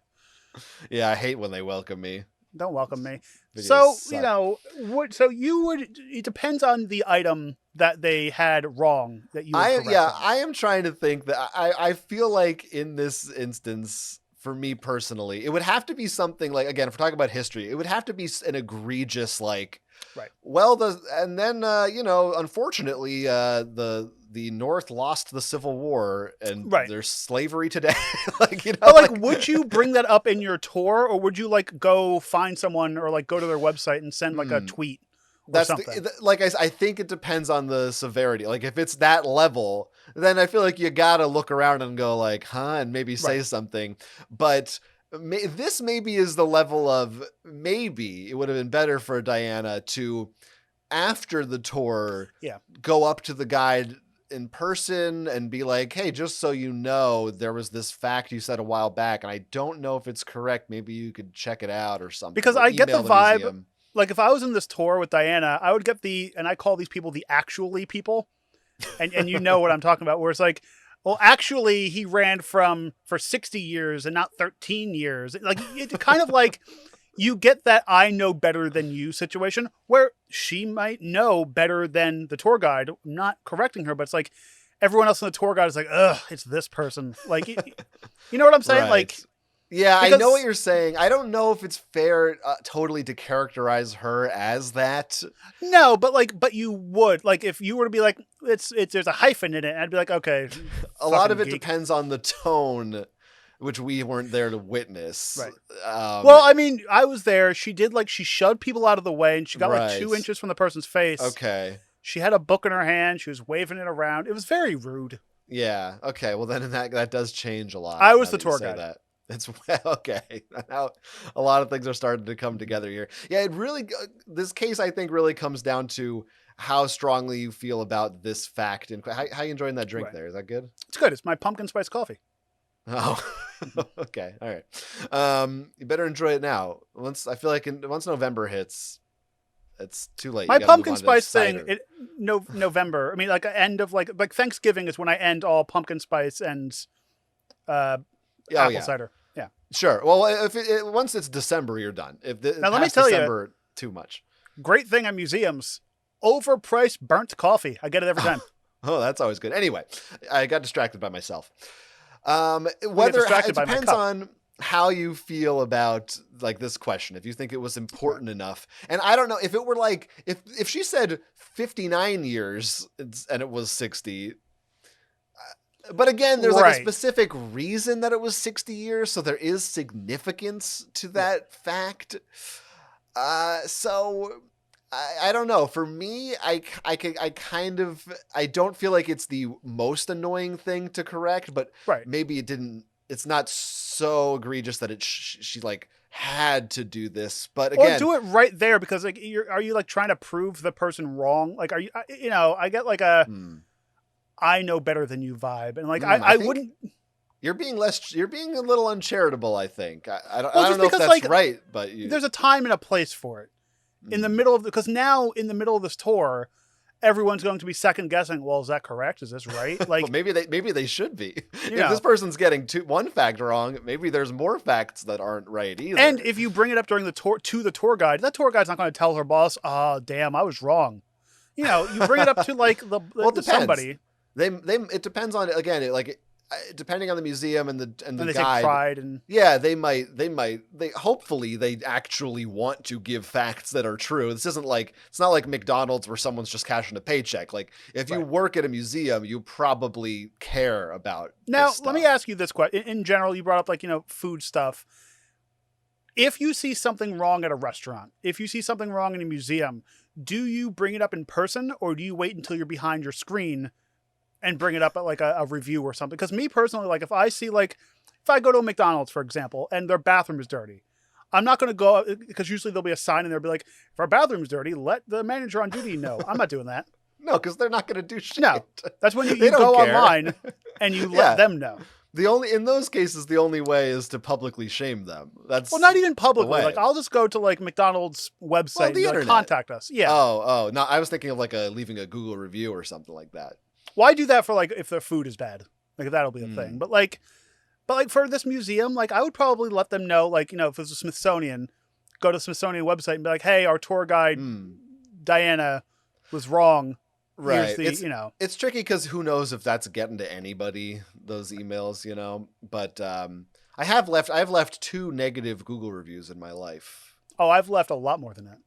Yeah, I hate when they welcome me. Don't welcome me. Videos so suck. It depends on the item that they had wrong that you. I am trying to think that I feel like in this instance, for me personally, it would have to be something like, again, if we're talking about history, it would have to be an egregious like. Right. Well, unfortunately, the North lost the Civil War, and there's slavery today. Would you bring that up in your tour, or would you like go find someone or like go to their website and send like a tweet? That's something. I think it depends on the severity. Like if it's that level, then I feel like you gotta look around and go like, and maybe say something, but. This maybe is the level of maybe it would have been better for Diana to, after the tour, go up to the guide in person and be like, hey, just so you know, there was this fact you said a while back, and I don't know if it's correct. Maybe you could check it out or something. Because I get the vibe, museum. Like if I was in this tour with Diana, I would get and I call these people the actually people, and you know what I'm talking about, where it's like, well, actually, he ran for 60 years and not 13 years. Like, it's kind of like you get that I know better than you situation where she might know better than the tour guide, not correcting her, but it's like everyone else in the tour guide is like, ugh, it's this person. Like, you know what I'm saying? Right. Like, yeah, I know what because you're saying. I don't know if it's fair totally to characterize her as that. no, but you would like if you were to be like, it's there's a hyphen in it. I'd be like, okay, A lot of it geek. depends on the tone, which we weren't there to witness. Right. Well, I mean, I was there. She shoved people out of the way, and she got like Right. 2 inches from the person's face. Okay. She had a book in her hand. She was waving it around. It was very rude. Yeah. Okay. Well, then that does change a lot. I was now the that you tour say guide. that. It's okay. Now a lot of things are starting to come together here. Yeah. It really. This case, I think, really comes down to how strongly you feel about this fact and how you enjoying that drink. Right. There is that good? It's good. It's my pumpkin spice coffee. Oh, okay. All right. You better enjoy it now. Once November hits, it's too late. My You gotta pumpkin move on to spice cider. thing, November. I mean, like end of like Thanksgiving is when I end all pumpkin spice and apple cider. Yeah. Sure. Well, if once it's December, you're done. Now let me tell December, too much. Great thing at museums, overpriced burnt coffee. I get it every time. Oh, that's always good. Anyway, I got distracted by myself. Distracted It by my depends cup. on how you feel about like this question. If you think it was important enough, and I don't know if it were like if she said 59 years and it was 60. But again, there's like a specific reason that it was 60 years, so there is significance to that fact. So I don't know. For me, I don't feel like it's the most annoying thing to correct, but maybe it's not so egregious that she like had to do this. But again, or do it right there because like are you like trying to prove the person wrong? Like, are you, I get like a, I know better than you vibe. And like, I wouldn't. You're being a little uncharitable, I think. I don't know if that's like, right, but there's a time and a place for it. In the middle of because now in the middle of this tour, everyone's going to be second guessing. Well, is that correct? Is this right? Like well, maybe they should be. If this person's getting one fact wrong, maybe there's more facts that aren't right either. And if you bring it up during the tour to the tour guide, that tour guide's not going to tell her boss, "Oh, damn, I was wrong." You bring it up to like the somebody. It depends on depending on the museum and the they guide. Take pride and they hopefully they actually want to give facts that are true. This isn't like it's not like McDonald's where someone's just cashing a paycheck. Like if you work at a museum, you probably care about. Now, this stuff. let me ask you this question. In general, you brought up like food stuff. If you see something wrong at a restaurant, if you see something wrong in a museum, do you bring it up in person or do you wait until you're behind your screen and bring it up at like a review or something? Because me personally, like if I go to a McDonald's, for example, and their bathroom is dirty, I'm not going to go because usually there'll be a sign and they'll be like, if our bathroom is dirty, let the manager on duty know. I'm not doing that. No, because they're not going to do shit. No, that's when you go online and you let them know. In those cases, the only way is to publicly shame them. That's not even publicly. Like I'll just go to like McDonald's website and be like, contact us. Yeah. Oh, no, I was thinking of like leaving a Google review or something like that. Well, I do that for like if their food is bad, like that'll be a thing. But like for this museum, like I would probably let them know, like if it's a Smithsonian, go to the Smithsonian website and be like, hey, our tour guide Diana was wrong. Right. Here's it's tricky because who knows if that's getting to anybody, those emails, but I have left 2 negative Google reviews in my life. Oh, I've left a lot more than that.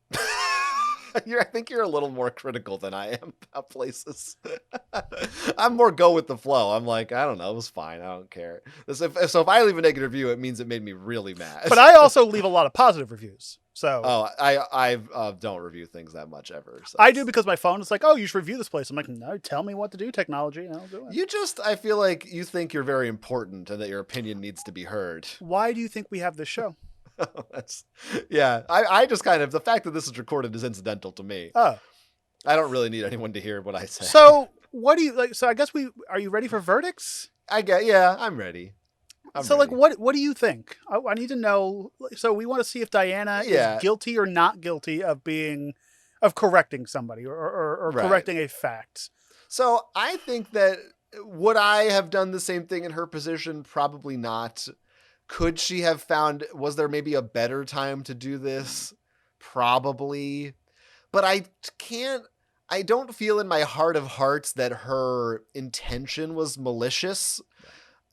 I think you're a little more critical than I am about places. I'm more go with the flow. I'm like, I don't know, it was fine. I don't care. So if I leave a negative review, it means it made me really mad. But I also leave a lot of positive reviews. So I don't review things that much ever. So I do because my phone is like, oh, you should review this place. I'm like, no, tell me what to do, technology, and I'll do it. I feel like you think you're very important and that your opinion needs to be heard. Why do you think we have this show? I just kind of, the fact that this is recorded is incidental to me. Oh. I don't really need anyone to hear what I say. So what do you like? So I guess are you ready for verdicts? I'm ready. What do you think? I need to know. So we want to see if Diana is guilty or not guilty of correcting somebody or correcting a fact. So I think that would I have done the same thing in her position? Probably not. Could she have found, was there maybe a better time to do this? Probably. But I don't feel in my heart of hearts that her intention was malicious.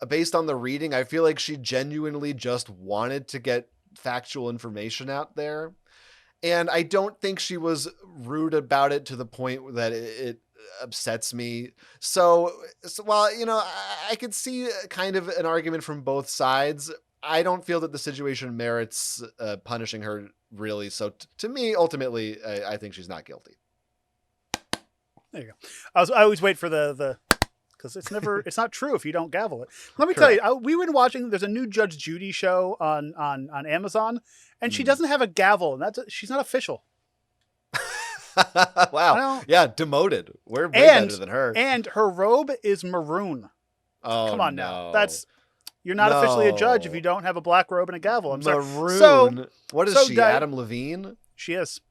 Based on the reading, I feel like she genuinely just wanted to get factual information out there. And I don't think she was rude about it to the point that it upsets me. So while, I could see kind of an argument from both sides, I don't feel that the situation merits punishing her really. So to me, ultimately, I think she's not guilty. There you go. I always wait for the because it's not true if you don't gavel it. Let me tell you, we've been watching. There's a new Judge Judy show on Amazon, and she doesn't have a gavel, and she's not official. Wow. Yeah, demoted. We're way better than her. And her robe is maroon. Oh, come on no. now. You're not officially a judge if you don't have a black robe and a gavel. I'm maroon. Sorry. So, what is she? Adam Levine? She is.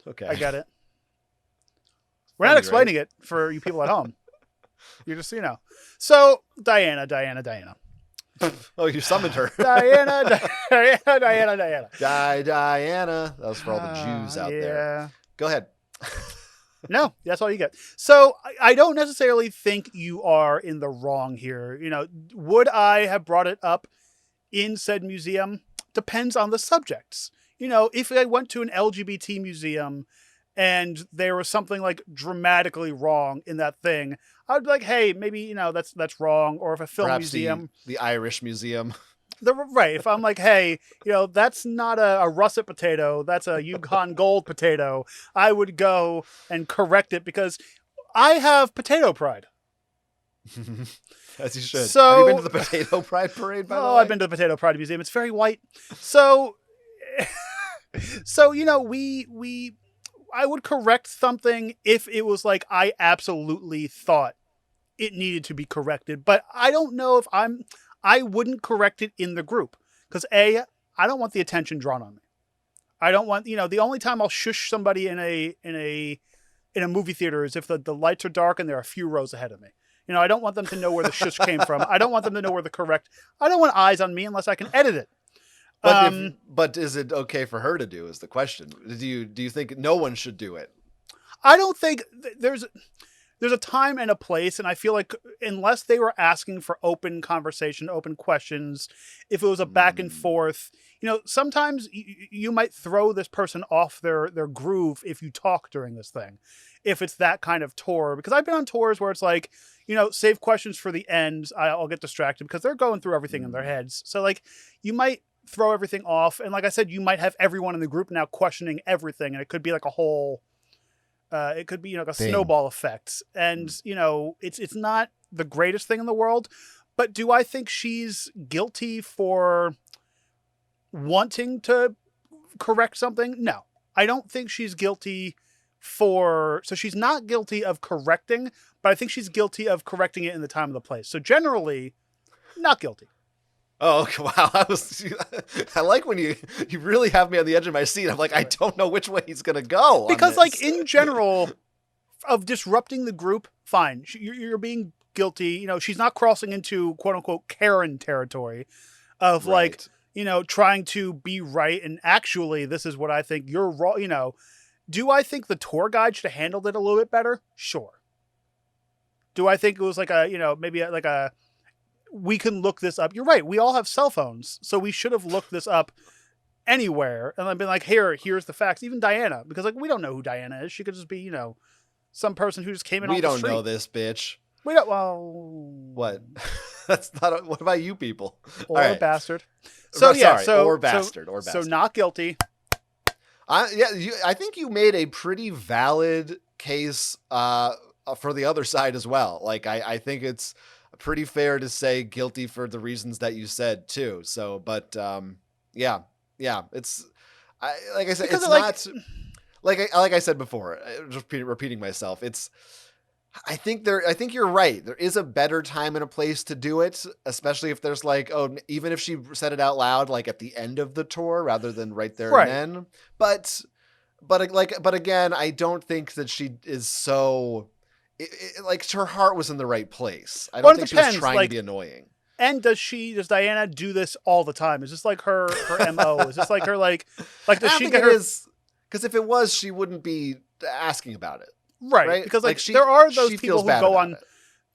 Okay. I got it. We're not explaining it for you people at home. You're just, So, Diana. Oh, you summoned her. Diana. Diana. That was for all the Jews out there. Go ahead. No, that's all you get. So I don't necessarily think you are in the wrong here. Would I have brought it up in said museum? Depends on the subjects. If I went to an LGBT museum and there was something like dramatically wrong in that thing, I'd be like, hey, maybe, that's wrong. Or if a film Perhaps museum, the Irish museum. Right. If I'm like, hey, that's not a russet potato, that's a Yukon Gold potato, I would go and correct it because I have potato pride. As you should. So, have you been to the Potato Pride Parade, by the way? I've been to the Potato Pride Museum. It's very white. So, I would correct something if it was like I absolutely thought it needed to be corrected. But I don't know if I wouldn't correct it in the group because I don't want the attention drawn on me. I don't want, the only time I'll shush somebody in a movie theater is if the lights are dark and they're a few rows ahead of me. I don't want them to know where the shush came from. I don't want them to know where I don't want eyes on me unless I can edit it. But is it okay for her to do is the question. Do you think no one should do it? I don't think there's a time and a place, and I feel like unless they were asking for open conversation, open questions, if it was a back and forth, sometimes you might throw this person off their groove if you talk during this thing, if it's that kind of tour. Because I've been on tours where it's like, save questions for the end. I'll get distracted because they're going through everything in their heads. So like you might throw everything off. And like I said, you might have everyone in the group now questioning everything. And it could be like a whole... it could be like a snowball effect. And, it's not the greatest thing in the world. But do I think she's guilty for wanting to correct something? No. I don't think she's guilty so she's not guilty of correcting, but I think she's guilty of correcting it in the time and the place. So generally, not guilty. Oh, wow. I like when you really have me on the edge of my seat. I'm like, I don't know which way he's going to go. Because like in general of disrupting the group, fine. You're being guilty. She's not crossing into quote unquote Karen territory of like, trying to be right. And actually, this is what I think you're wrong. Do I think the tour guide should have handled it a little bit better? Sure. Do I think it was like maybe like we can look this up. You're right. We all have cell phones. So we should have looked this up anywhere. And I've been like, here's the facts. Even Diana, because like, we don't know who Diana is. She could just be, some person who just came in off the street. We don't know this bitch. We don't, What? That's not, what about you people? Or a bastard. So yeah. Or bastard. So not guilty. I think you made a pretty valid case, for the other side as well. Like, I think it's pretty fair to say guilty for the reasons that you said too. So, but yeah, it's like I said, because it's not like I said before. Just repeating myself. I think you're right. There is a better time and a place to do it, especially if there's like, even if she said it out loud, like at the end of the tour rather than right there and then. But again, I don't think that she is so. Like her heart was in the right place. I don't think she was trying to be annoying. And does Diana do this all the time? Is this like her MO? Is this like her like I does don't she think get it her is, because if it was, she wouldn't be asking about it. right? Because like there are those she people feels bad about it.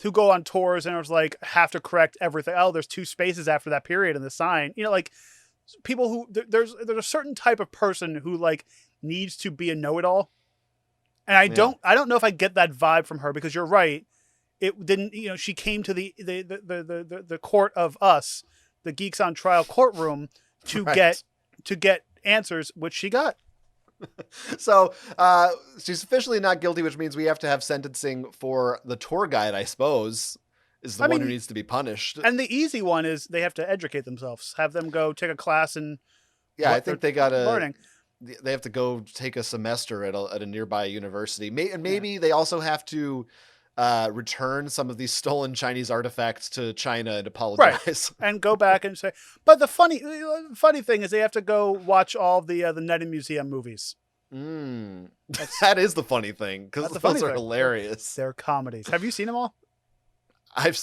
who go on tours and it's like have to correct everything. Oh, there's 2 spaces after that period in the sign. You know, like people who there's a certain type of person who like needs to be a know-it-all. And I don't know if I get that vibe from her, because you're right. It didn't, you know, she came to the court of us, the Geeks on Trial courtroom to get answers, which she got. So she's officially not guilty, which means we have to have sentencing for the tour guide, I suppose, is the one who needs to be punished. And the easy one is they have to educate themselves, have them go take a class and I think they gotta learning. They have to go take a semester at a nearby university. And maybe they also have to return some of these stolen Chinese artifacts to China and apologize. Right. And go back and say, but the funny thing is they have to go watch all the Night in Museum movies. That is the funny thing, because those are hilarious. They're comedies. Have you seen them all? I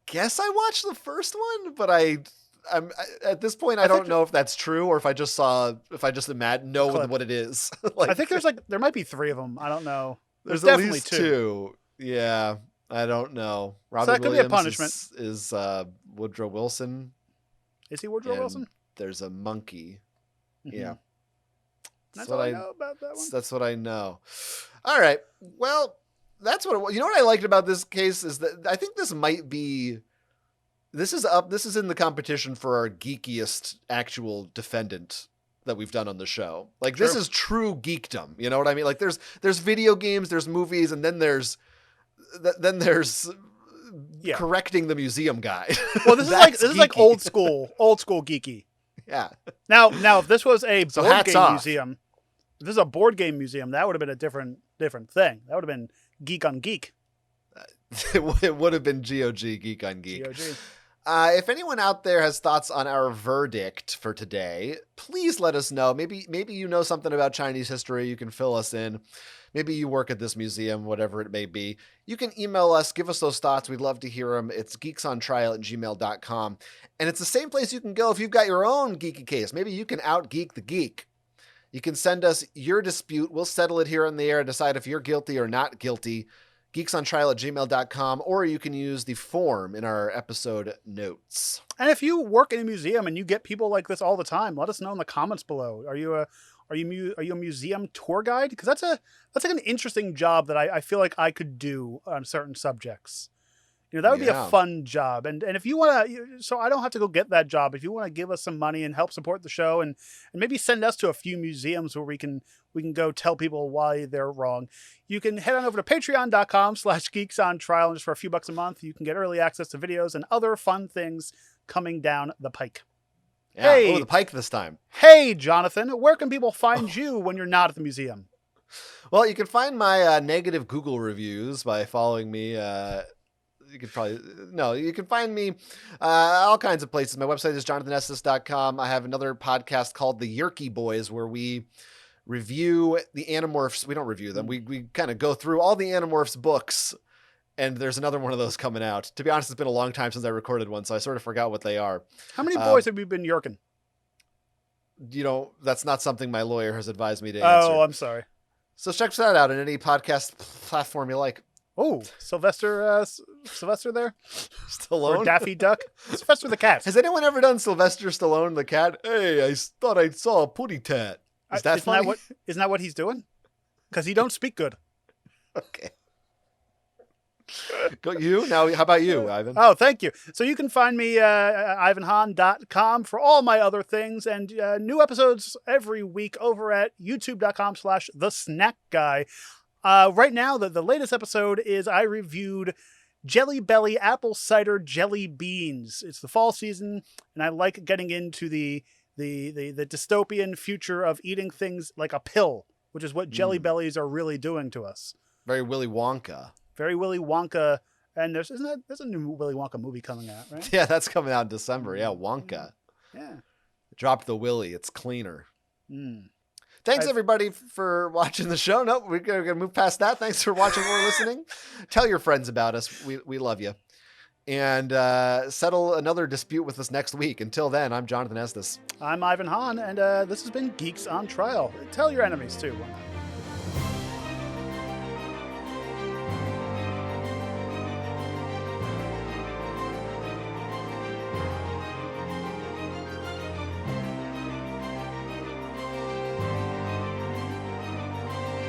guess I watched the first one, but I'm at this point I don't know if that's true or if I just know what it is. Like, I think there might be 3 of them. I don't know. There's definitely at least 2. Yeah, I don't know. Robin that could Williams be a punishment. Is Woodrow Wilson. Is he Woodrow Wilson? There's a monkey. Mm-hmm. Yeah. That's what I know about that one. That's what I know. All right. Well, that's what you know what I liked about this case is that I think this is in the competition for our geekiest actual defendant that we've done on the show. Like, this is true geekdom. You know what I mean? Like, there's video games, there's movies, and then there's correcting the museum guide. Well, this is like old school geeky. Yeah. Now, if this was a board game museum, if this is a board game museum, that would have been a different thing. That would have been Geek on Geek. It would have been GOG, Geek on Geek. GOG. If anyone out there has thoughts on our verdict for today, please let us know. Maybe you know something about Chinese history. You can fill us in. Maybe you work at this museum, whatever it may be. You can email us, give us those thoughts. We'd love to hear them. It's geeksontrial@gmail.com. And it's the same place you can go if you've got your own geeky case. Maybe you can out-geek the geek. You can send us your dispute. We'll settle it here on the air and decide if you're guilty or not guilty. geeksontrial@gmail.com, or you can use the form in our episode notes. And if you work in a museum and you get people like this all the time, let us know in the comments below. Are you a museum tour guide? Because that's like an interesting job that I feel like I could do on certain subjects. You know, that would be a fun job. And if you want to, so I don't have to go get that job. If you want to give us some money and help support the show and maybe send us to a few museums where we can go tell people why they're wrong, you can head on over to patreon.com/geeksontrial. And just for a few bucks a month, you can get early access to videos and other fun things coming down the pike. Yeah, hey, the pike this time. Hey, Jonathan, where can people find you when you're not at the museum? Well, you can find my negative Google reviews by following me. You can find me all kinds of places. My website is jonathanestis.com. I have another podcast called The Yerky Boys, where we review the Animorphs. We don't review them. We kind of go through all the Animorphs books, and there's another one of those coming out. To be honest, it's been a long time since I recorded one, so I sort of forgot what they are. How many boys have you been yerking? You know, that's not something my lawyer has advised me to answer. Oh, I'm sorry. So check that out on any podcast platform you like. Oh, Sylvester there? Stallone? Or Daffy Duck? Sylvester the cat. Has anyone ever done Sylvester Stallone the cat? Hey, I thought I saw a putty tat. Is that funny? Isn't that what he's doing? Because he don't speak good. Okay. Go you? Now, how about you, Ivan? Oh, thank you. So you can find me ivanhan.com for all my other things, and new episodes every week over at youtube.com/thesnackguy. Right now, the latest episode is I reviewed Jelly Belly apple cider jelly beans. It's the fall season, and I like getting into the dystopian future of eating things like a pill, which is what Jelly Bellies are really doing to us. Very Willy Wonka. Very Willy Wonka. And there's a new Willy Wonka movie coming out, right? Yeah, that's coming out in December. Yeah, Wonka. Yeah. Drop the Willy. It's cleaner. Thanks, everybody, for watching the show. No, we're going to move past that. Thanks for watching or listening. Tell your friends about us. We love you. and settle another dispute with us next week. Until then, I'm Jonathan Estes. I'm Ivan Hahn, and this has been Geeks on Trial. Tell your enemies, too. Why not?